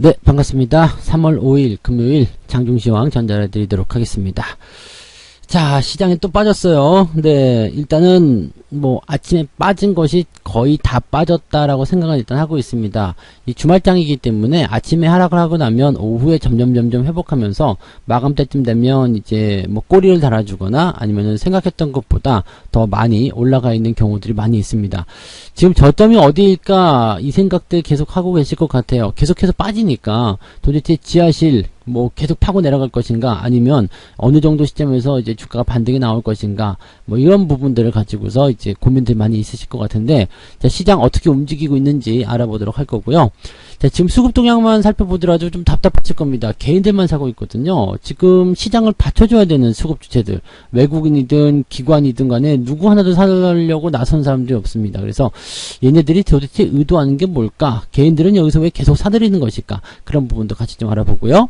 네, 반갑습니다. 3월 5일 금요일 장중시황 전달해드리도록 하겠습니다. 자, 시장에 또 빠졌어요. 네, 일단은 뭐 아침에 빠진 것이 거의 다 빠졌다라고 생각을 일단 하고 있습니다. 이 주말장이기 때문에 아침에 하락을 하고 나면 오후에 점점 회복하면서 마감 때쯤 되면 이제 뭐 꼬리를 달아주거나 아니면은 생각했던 것보다 더 많이 올라가 있는 경우들이 많이 있습니다. 지금 저점이 어디일까 이 생각들 계속 하고 계실 것 같아요. 계속해서 빠지니까 도대체 지하실 뭐 계속 파고 내려갈 것인가, 아니면 어느 정도 시점에서 이제 주가가 반등이 나올 것인가, 뭐 이런 부분들을 가지고서 이제 고민들 많이 있으실 것 같은데, 자, 시장 어떻게 움직이고 있는지 알아보도록 할 거고요. 자, 지금 수급 동향만 살펴보더라도 좀 답답하실 겁니다. 개인들만 사고 있거든요. 지금 시장을 받쳐줘야 되는 수급 주체들, 외국인이든 기관이든 간에 누구 하나도 사려고 나선 사람들이 없습니다. 그래서 얘네들이 도대체 의도하는 게 뭘까? 개인들은 여기서 왜 계속 사들이는 것일까? 그런 부분도 같이 좀 알아보고요.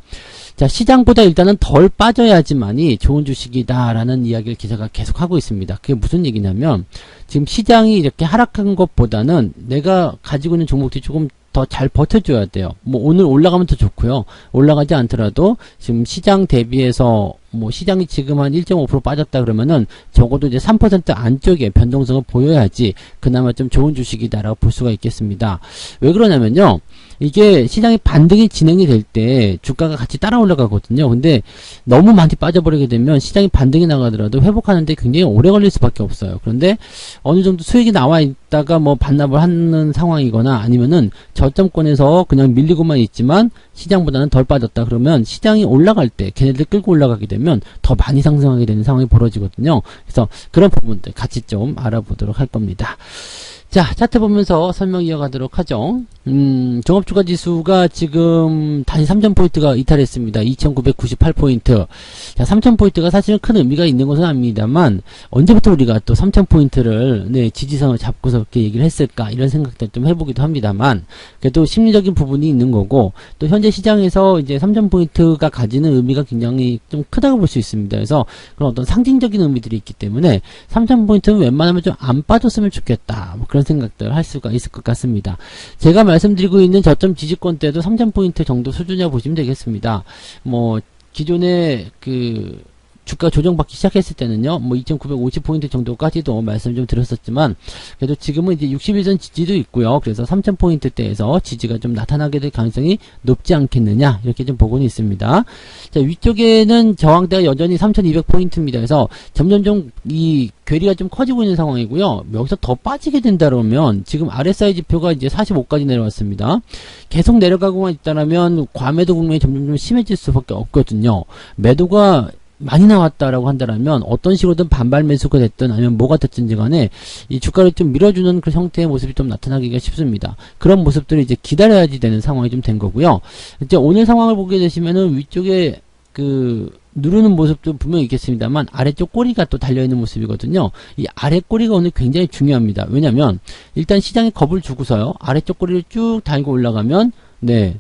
자, 시장보다 일단은 덜 빠져야지만이 좋은 주식이다라는 이야기를 기자가 계속 하고 있습니다. 그게 무슨 얘기냐면, 지금 시장이 이렇게 하락한 것보다는 내가 가지고 있는 종목들이 조금 더 잘 버텨줘야 돼요. 뭐 오늘 올라가면 더 좋고요. 올라가지 않더라도 지금 시장 대비해서 뭐 시장이 지금 한 1.5% 빠졌다 그러면은 적어도 이제 3% 안쪽에 변동성을 보여야지 그나마 좀 좋은 주식이다라고 볼 수가 있겠습니다. 왜 그러냐면요, 이게 시장이 반등이 진행이 될 때 주가가 같이 따라 올라가거든요. 근데 너무 많이 빠져버리게 되면 시장이 반등이 나가더라도 회복하는데 굉장히 오래 걸릴 수밖에 없어요. 그런데 어느 정도 수익이 나와 있다가 뭐 반납을 하는 상황이거나 아니면은 저점권에서 그냥 밀리고만 있지만 시장보다는 덜 빠졌다 그러면 시장이 올라갈 때 걔네들 끌고 올라가게 되면 더 많이 상승하게 되는 상황이 벌어지거든요. 그래서 그런 부분들 같이 좀 알아보도록 할 겁니다. 자, 차트 보면서 설명 이어가도록 하죠. 종합주가 지수가 지금 다시 3000포인트가 이탈했습니다. 2998포인트. 자, 3000포인트가 사실은 큰 의미가 있는 것은 아닙니다만, 언제부터 우리가 또 3000포인트를, 네, 지지선을 잡고서 그렇게 얘기를 했을까, 이런 생각들 좀 해보기도 합니다만, 그래도 심리적인 부분이 있는 거고, 또 현재 시장에서 이제 3000포인트가 가지는 의미가 굉장히 좀 크다고 볼 수 있습니다. 그래서 그런 어떤 상징적인 의미들이 있기 때문에, 3000포인트는 웬만하면 좀 안 빠졌으면 좋겠다, 뭐 그런 생각들 할 수가 있을 것 같습니다. 제가 말씀드리고 있는 저점 지지권 때도 3000포인트 정도 수준이라고 보시면 되겠습니다. 뭐 기존에 그 주가 조정받기 시작했을 때는요, 뭐 2950포인트 정도까지도 말씀 좀 드렸었지만, 그래도 지금은 이제 60일선 지지도 있고요. 그래서 3000포인트대에서 지지가 좀 나타나게 될 가능성이 높지 않겠느냐, 이렇게 좀 보고는 있습니다. 자, 위쪽에는 저항대가 여전히 3200포인트입니다. 그래서 점점 이 괴리가 좀 커지고 있는 상황이고요. 여기서 더 빠지게 된다 그러면, 지금 RSI 지표가 이제 45까지 내려왔습니다. 계속 내려가고만 있다라면 과매도 국면이 점점 심해질 수밖에 없거든요. 매도가 많이 나왔다라고 한다면 어떤 식으로든 반발 매수가 됐든 아니면 뭐가 됐든지 간에 이 주가를 좀 밀어주는 그런 형태의 모습이 좀 나타나기가 쉽습니다. 그런 모습들을 이제 기다려야지 되는 상황이 좀 된 거고요. 이제 오늘 상황을 보게 되시면은 위쪽에 그 누르는 모습도 분명히 있겠습니다만 아래쪽 꼬리가 또 달려있는 모습이거든요. 이 아래 꼬리가 오늘 굉장히 중요합니다. 왜냐면 일단 시장에 겁을 주고서요, 아래쪽 꼬리를 쭉 달고 올라가면, 네,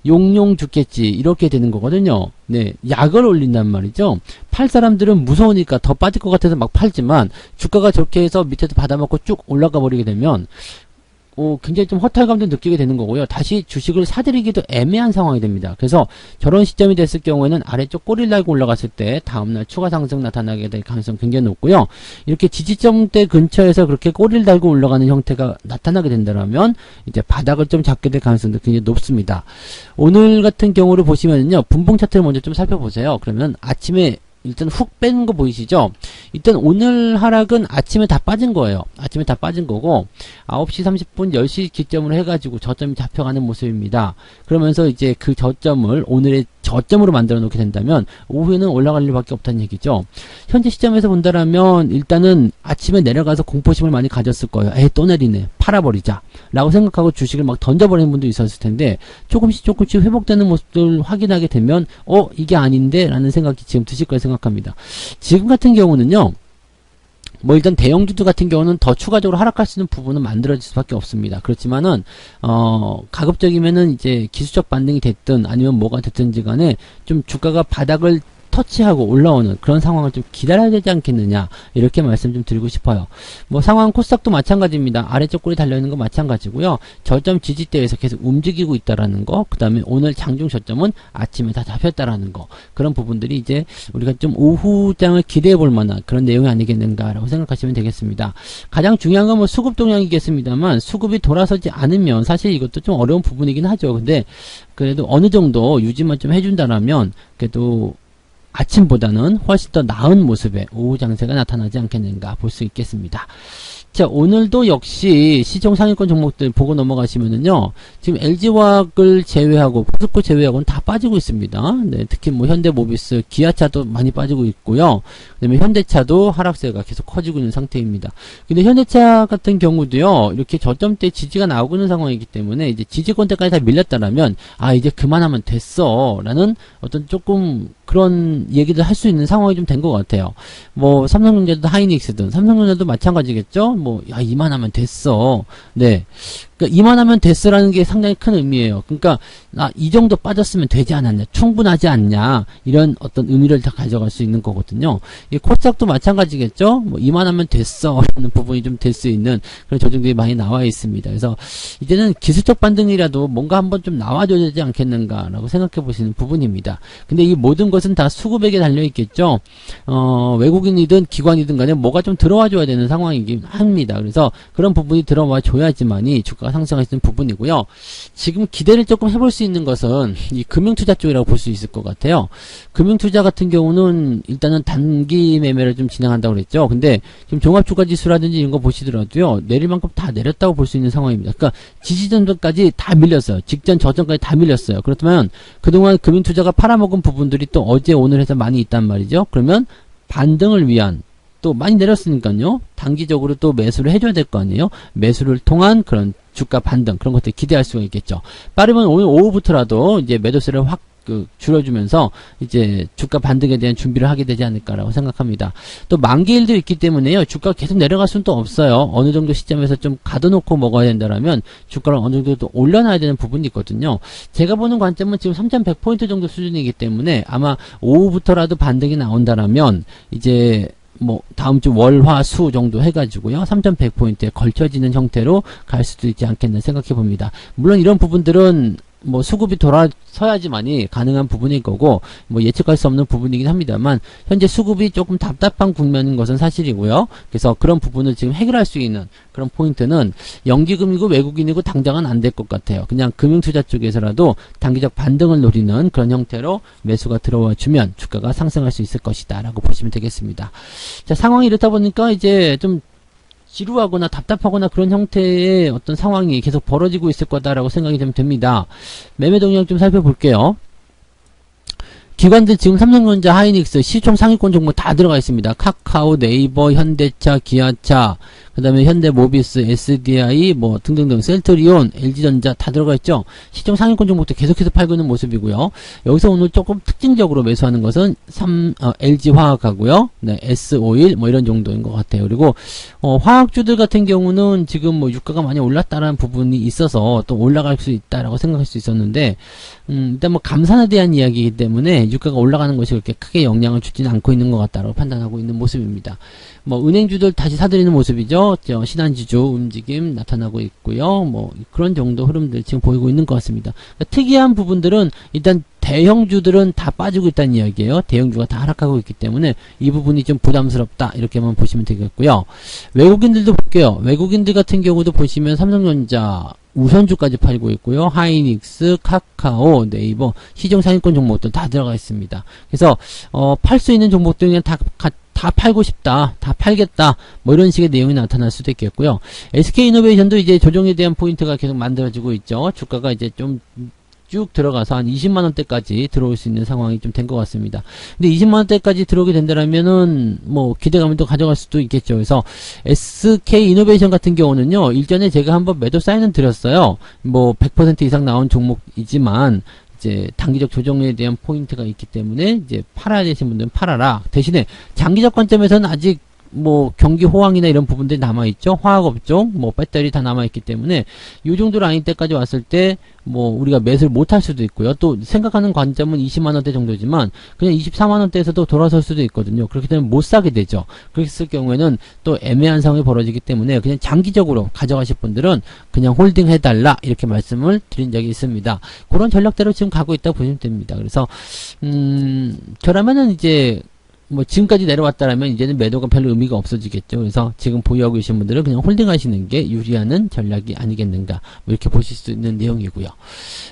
용용 죽겠지, 이렇게 되는 거거든요. 네, 약을 올린단 말이죠. 팔 사람들은 무서우니까 더 빠질 것 같아서 막 팔지만, 주가가 저렇게 해서 밑에서 받아먹고 쭉 올라가 버리게 되면 굉장히 좀 허탈감도 느끼게 되는 거고요. 다시 주식을 사들이기도 애매한 상황이 됩니다. 그래서 저런 시점이 됐을 경우에는 아래쪽 꼬리를 달고 올라갔을 때 다음날 추가 상승 나타나게 될 가능성 굉장히 높고요. 이렇게 지지점대 근처에서 그렇게 꼬리를 달고 올라가는 형태가 나타나게 된다면 이제 바닥을 좀 잡게 될 가능성도 굉장히 높습니다. 오늘 같은 경우를 보시면요, 분봉 차트를 먼저 좀 살펴보세요. 그러면 아침에 일단 훅 빼는 거 보이시죠? 일단 오늘 하락은 아침에 다 빠진 거예요. 아침에 다 빠진 거고 9시 30분 10시 기점으로 해가지고 저점이 잡혀가는 모습입니다. 그러면서 이제 그 저점을 오늘의 저점으로 만들어 놓게 된다면 오후에는 올라갈 일밖에 없다는 얘기죠. 현재 시점에서 본다라면 일단은 아침에 내려가서 공포심을 많이 가졌을 거예요. 또 내리네, 팔아버리자 라고 생각하고 주식을 막 던져버리는 분도 있었을 텐데, 조금씩 회복되는 모습들 확인하게 되면 이게 아닌데 라는 생각이 지금 드실 거라 생각합니다. 지금 같은 경우는요, 뭐 일단 대형주들 같은 경우는 더 추가적으로 하락할 수 있는 부분은 만들어질 수밖에 없습니다. 그렇지만은 가급적이면은 이제 기술적 반등이 됐든 아니면 뭐가 됐든지 간에 좀 주가가 바닥을 터치하고 올라오는 그런 상황을 좀 기다려야 되지 않겠느냐, 이렇게 말씀 좀 드리고 싶어요. 뭐 상황 코스닥도 마찬가지입니다. 아래쪽 골이 달려있는 거 마찬가지고요. 저점 지지대에서 계속 움직이고 있다라는 거, 그 다음에 오늘 장중 저점은 아침에 다 잡혔다라는 거, 그런 부분들이 이제 우리가 좀 오후장을 기대해 볼 만한 그런 내용이 아니겠는가라고 생각하시면 되겠습니다. 가장 중요한 건 뭐 수급 동향이겠습니다만, 수급이 돌아서지 않으면 사실 이것도 좀 어려운 부분이긴 하죠. 근데 그래도 어느 정도 유지만 좀 해준다라면 그래도 아침보다는 훨씬 더 나은 모습의 오후 장세가 나타나지 않겠는가 볼 수 있겠습니다. 자, 오늘도 역시 시총 상위권 종목들 보고 넘어가시면은요, 지금 LG화학을 제외하고 포스코 제외하고는 다 빠지고 있습니다. 네, 특히 뭐 현대모비스, 기아차도 많이 빠지고 있고요. 그다음에 현대차도 하락세가 계속 커지고 있는 상태입니다. 근데 현대차 같은 경우도요, 이렇게 저점대 지지가 나오고 있는 상황이기 때문에 이제 지지권대까지 다 밀렸다라면, 아, 이제 그만하면 됐어라는 어떤 조금 그런 얘기를 할 수 있는 상황이 좀 된 것 같아요. 뭐 삼성전자도 하이닉스든 삼성전자도 마찬가지겠죠. 뭐 야, 이만하면 됐어. 네, 그러니까 이만하면 됐어라는 게 상당히 큰 의미예요. 그러니까 이 정도 빠졌으면 되지 않았냐, 충분하지 않냐, 이런 어떤 의미를 다 가져갈 수 있는 거거든요. 이 코스닥도 마찬가지겠죠. 뭐 이만하면 됐어라는 부분이 좀 될 수 있는 그런 조정들이 많이 나와 있습니다. 그래서 이제는 기술적 반등이라도 뭔가 한번 좀 나와줘야 되지 않겠는가라고 생각해 보시는 부분입니다. 근데 이 모든 것은 다 수급액에 달려 있겠죠. 외국인이든 기관이든 간에 뭐가 좀 들어와 줘야 되는 상황이긴 합니다. 그래서 그런 부분이 들어와 줘야지만이 주가가 상승할 수 있는 부분이고요. 지금 기대를 조금 해볼 수 있는 것은 이 금융투자 쪽이라고 볼 수 있을 것 같아요. 금융투자 같은 경우는 일단은 단기 매매를 좀 진행한다고 그랬죠. 근데 지금 종합주가지수라든지 이런 거 보시더라도요, 내릴 만큼 다 내렸다고 볼 수 있는 상황입니다. 그러니까 지지전까지 다 밀렸어요. 직전 저점까지 다 밀렸어요. 그렇다면 그동안 금융투자가 팔아먹은 부분들이 또 어제 오늘 해서 많이 있단 말이죠. 그러면 반등을 위한, 또 많이 내렸으니까요, 단기적으로 또 매수를 해줘야 될 거 아니에요. 매수를 통한 그런 주가 반등, 그런 것들 기대할 수가 있겠죠. 빠르면 오늘 오후부터라도 이제 매도세를 확 줄여주면서 이제 주가 반등에 대한 준비를 하게 되지 않을까라고 생각합니다. 또 만기일도 있기 때문에요, 주가가 계속 내려갈 수는 또 없어요. 어느 정도 시점에서 좀 가둬놓고 먹어야 된다라면 주가를 어느 정도 또 올려놔야 되는 부분이 있거든요. 제가 보는 관점은 지금 3100포인트 정도 수준이기 때문에 아마 오후부터라도 반등이 나온다라면 이제 뭐 다음 주 월, 화, 수 정도 해가지고요, 3100포인트에 걸쳐지는 형태로 갈 수도 있지 않겠나 생각해 봅니다. 물론 이런 부분들은 뭐 수급이 돌아서야지만이 가능한 부분일 거고, 뭐 예측할 수 없는 부분이긴 합니다만, 현재 수급이 조금 답답한 국면인 것은 사실이고요. 그래서 그런 부분을 지금 해결할 수 있는 그런 포인트는 연기금이고 외국인이고 당장은 안 될 것 같아요. 그냥 금융투자 쪽에서라도 단기적 반등을 노리는 그런 형태로 매수가 들어와 주면 주가가 상승할 수 있을 것이다 라고 보시면 되겠습니다. 자, 상황이 이렇다 보니까 이제 좀 지루하거나 답답하거나 그런 형태의 어떤 상황이 계속 벌어지고 있을 거다라고 생각이 좀 됩니다. 매매 동향 좀 살펴볼게요. 기관들 지금 삼성전자, 하이닉스, 시총 상위권 종목 다 들어가 있습니다. 카카오, 네이버, 현대차, 기아차, 그 다음에 현대모비스, SDI, 뭐 등등등, 셀트리온, LG전자 다 들어가 있죠. 시총 상위권 종목도 계속해서 팔고 있는 모습이고요. 여기서 오늘 조금 특징적으로 매수하는 것은 LG화학하고요, 네, S51 뭐 이런 정도인 것 같아요. 그리고 화학주들 같은 경우는 지금 뭐 유가가 많이 올랐다는 부분이 있어서 또 올라갈 수 있다라고 생각할 수 있었는데, 일단 뭐 감산에 대한 이야기이기 때문에 유가가 올라가는 것이 그렇게 크게 영향을 주지는 않고 있는 것 같다라고 판단하고 있는 모습입니다. 뭐 은행주들 다시 사들이는 모습이죠. 신한지주 움직임 나타나고 있고요. 뭐 그런 정도 흐름들 지금 보이고 있는 것 같습니다. 그러니까 특이한 부분들은 일단 대형주들은 다 빠지고 있다는 이야기예요. 대형주가 다 하락하고 있기 때문에 이 부분이 좀 부담스럽다, 이렇게만 보시면 되겠고요. 외국인들도 볼게요. 외국인들 같은 경우도 보시면 삼성전자 우선주까지 팔고 있고요. 하이닉스, 카카오, 네이버, 시종 상위권 종목들 다 들어가 있습니다. 그래서 팔 수 있는 종목들 그냥 다 팔고 싶다, 다 팔겠다, 뭐 이런 식의 내용이 나타날 수도 있겠고요. SK이노베이션도 이제 조정에 대한 포인트가 계속 만들어지고 있죠. 주가가 이제 좀 쭉 들어가서 한 20만원대까지 들어올 수 있는 상황이 좀 된 것 같습니다. 근데 20만원대까지 들어오게 된다면은 뭐 기대감을 또 가져갈 수도 있겠죠. 그래서 SK이노베이션 같은 경우는요, 일전에 제가 한번 매도 사인은 드렸어요. 뭐 100% 이상 나온 종목이지만 이제 단기적 조정에 대한 포인트가 있기 때문에 이제 팔아야 되신 분들은 팔아라. 대신에 장기적 관점에서는 아직 뭐 경기 호황이나 이런 부분들이 남아있죠. 화학업종, 뭐 배터리 다 남아있기 때문에 이 정도 라인 때까지 왔을 때 뭐 우리가 매수를 못할 수도 있고요. 또 생각하는 관점은 20만원대 정도지만 그냥 24만원대에서도 돌아설 수도 있거든요. 그렇기 때문에 못 사게 되죠. 그렇게 했을 경우에는 또 애매한 상황이 벌어지기 때문에 그냥 장기적으로 가져가실 분들은 그냥 홀딩 해달라 이렇게 말씀을 드린 적이 있습니다. 그런 전략대로 지금 가고 있다고 보시면 됩니다. 그래서 저라면은 이제 뭐 지금까지 내려왔다라면 이제는 매도가 별로 의미가 없어지겠죠. 그래서 지금 보유하고 계신 분들은 그냥 홀딩하시는 게 유리하는 전략이 아니겠는가 뭐 이렇게 보실 수 있는 내용이고요.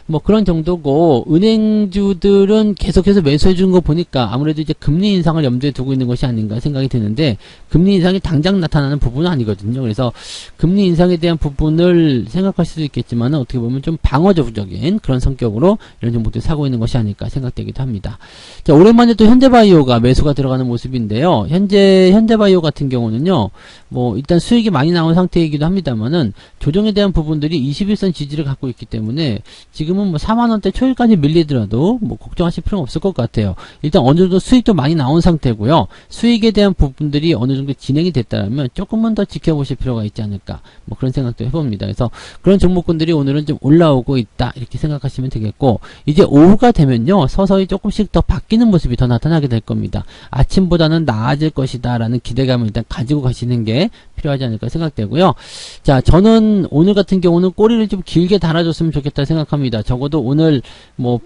뭐 그런 정도고 은행주들은 계속해서 매수해 주는 거 보니까 아무래도 이제 금리 인상을 염두에 두고 있는 것이 아닌가 생각이 드는데 금리 인상이 당장 나타나는 부분은 아니거든요. 그래서 금리 인상에 대한 부분을 생각할 수도 있겠지만 어떻게 보면 좀 방어적인 그런 성격으로 이런 종목들 사고 있는 것이 아닐까 생각되기도 합니다. 자, 오랜만에 또 현대바이오가 매수가 들어가는 모습인데요. 현대바이오 같은 경우는요, 뭐 일단 수익이 많이 나온 상태이기도 합니다만은 조정에 대한 부분들이 21선 지지를 갖고 있기 때문에 지금은 뭐 4만원대 초일까지 밀리더라도 뭐 걱정하실 필요는 없을 것 같아요. 일단 어느 정도 수익도 많이 나온 상태고요. 수익에 대한 부분들이 어느 정도 진행이 됐다면 조금만 더 지켜보실 필요가 있지 않을까 뭐 그런 생각도 해봅니다. 그래서 그런 종목군들이 오늘은 좀 올라오고 있다 이렇게 생각하시면 되겠고, 이제 오후가 되면요 서서히 조금씩 더 바뀌는 모습이 더 나타나게 될 겁니다. 아침보다는 나아질 것이다 라는 기대감을 일단 가지고 가시는 게 필요하지 않을까 생각되고요. 자, 저는 오늘 같은 경우는 꼬리를 좀 길게 달아줬으면 좋겠다 생각합니다. 적어도 오늘 뭐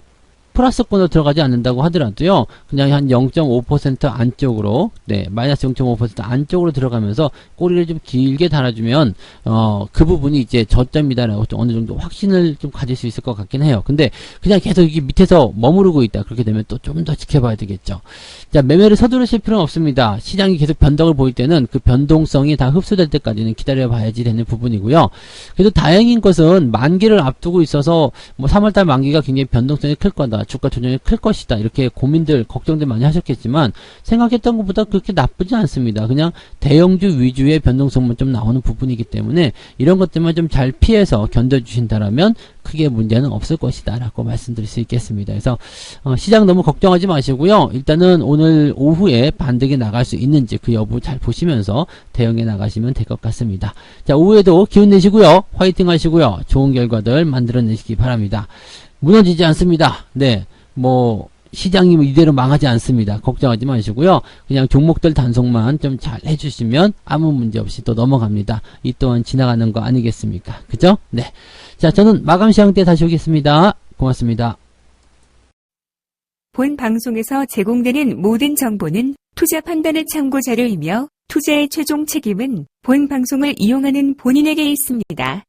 플러스권으로 들어가지 않는다고 하더라도요, 그냥 한 0.5% 안쪽으로, 네, 마이너스 0.5% 안쪽으로 들어가면서 꼬리를 좀 길게 달아주면, 그 부분이 이제 저점이다라고 좀 어느 정도 확신을 좀 가질 수 있을 것 같긴 해요. 근데 그냥 계속 이게 밑에서 머무르고 있다. 그렇게 되면 또 좀 더 지켜봐야 되겠죠. 자, 매매를 서두르실 필요는 없습니다. 시장이 계속 변동을 보일 때는 그 변동성이 다 흡수될 때까지는 기다려 봐야지 되는 부분이고요. 그래도 다행인 것은 만기를 앞두고 있어서 뭐 3월달 만기가 굉장히 변동성이 클 거다. 주가 조정이 클 것이다. 이렇게 고민들, 걱정들 많이 하셨겠지만 생각했던 것보다 그렇게 나쁘지 않습니다. 그냥 대형주 위주의 변동성만 좀 나오는 부분이기 때문에 이런 것들만 좀 잘 피해서 견뎌주신다라면 크게 문제는 없을 것이다 라고 말씀드릴 수 있겠습니다. 그래서 시장 너무 걱정하지 마시고요. 일단은 오늘 오후에 반등이 나갈 수 있는지 그 여부 잘 보시면서 대응해 나가시면 될 것 같습니다. 자, 오후에도 기운 내시고요. 화이팅 하시고요. 좋은 결과들 만들어내시기 바랍니다. 무너지지 않습니다. 네, 뭐 시장이 이대로 망하지 않습니다. 걱정하지 마시고요. 그냥 종목들 단속만 좀 잘 해주시면 아무 문제 없이 또 넘어갑니다. 이 또한 지나가는 거 아니겠습니까? 그죠? 네. 자, 저는 마감 시황 때 다시 오겠습니다. 고맙습니다. 본 방송에서 제공되는 모든 정보는 투자 판단의 참고 자료이며 투자의 최종 책임은 본 방송을 이용하는 본인에게 있습니다.